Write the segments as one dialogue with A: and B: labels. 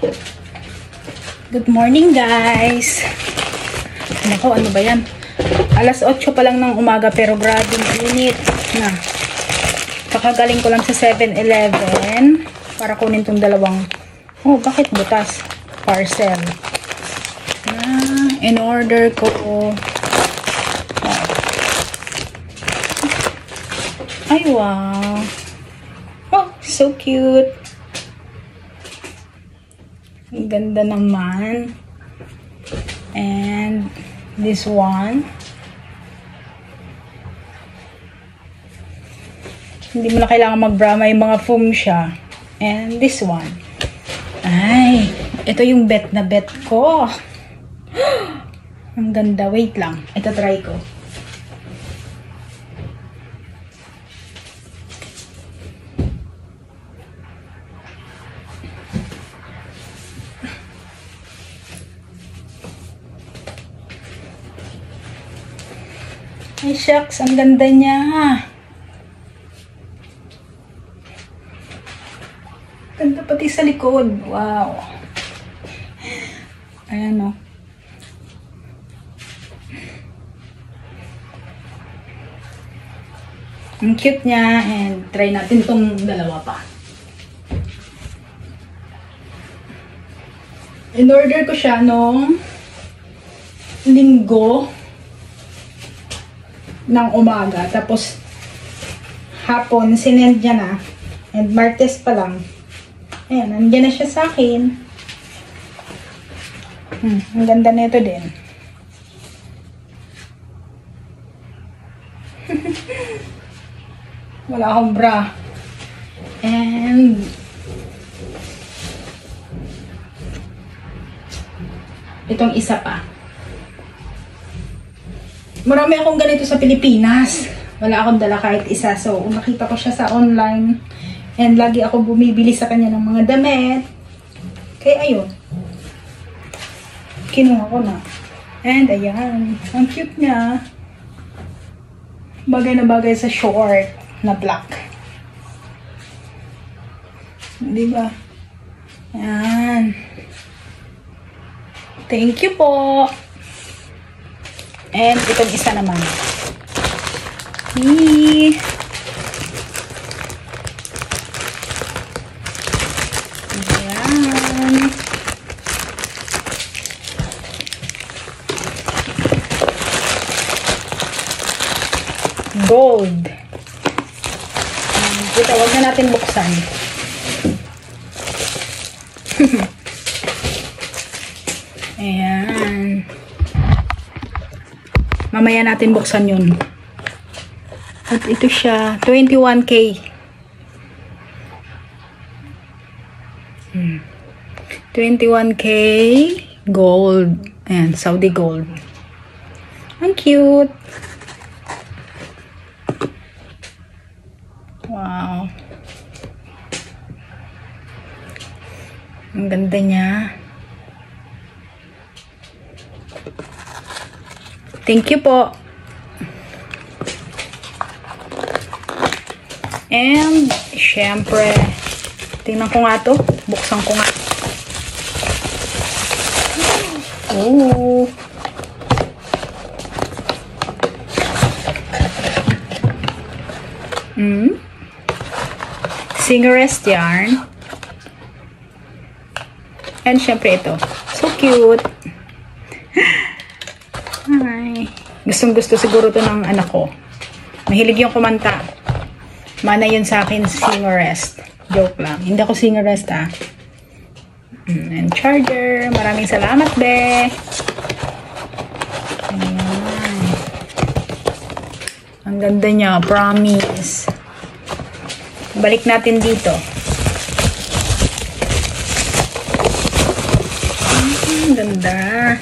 A: Good morning, guys. Nako, ano ba yan? Alas 8 pa lang ng umaga pero grabe init na. Kakagaling ko lang sa 7-Eleven para kunin tong dalawang. Oh, bakit butas? Parcel. In order ko. Ay, wow. Oh, so cute. Ang ganda naman. And this one. Hindi mo na kailangan mag-bra. May mga foam siya. And this one. Ay, ito yung bet na bet ko. Ang ganda. Wait lang. Ito try ko. Ay, shucks. Ang ganda niya. Ganda pati sa likod. Wow. Ayan o. Ang cute niya. And try natin itong dalawa pa. In-order ko siya nung linggo ng umaga. Tapos, hapon, sinend niya na. And Martes pa lang. Ayan, nandiyan na siya sa akin. Ang ganda na ito din. Wala akong bra. And, itong isa pa. Marami akong ganito sa Pilipinas. Wala akong dala kahit isa. So, nakita ko siya sa online. And lagi ako bumibili sa kanya ng mga damit. Kaya ayun. Kinuha ko na. And ayan. Ang cute niya. Bagay na bagay sa short na black. Diba? Ayan. Thank you po. And itong isa naman. Ayan. Gold. Ito, wag na natin buksan. Ayan. Mamaya natin buksan yun. At ito siya. 21K. 21K gold. Ayan, Saudi gold. Ang cute. Wow. Ang ganda niya. Thank you po. And, syempre, tingnan ko nga to. Buksan ko nga. Oh. Singerest yarn. And syempre ito. So cute. Hi. Gustong-gusto siguro to ng anak ko. Mahilig yung kumanta. Mana yun sa akin, Singerest. Joke lang. Hindi ako Singerest, ah. And charger. Maraming salamat, be. Ayan. Ang ganda niya. Promise. Balik natin dito. Ang ganda.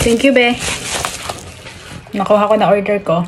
A: Thank you, be. Nakuha ko na order ko.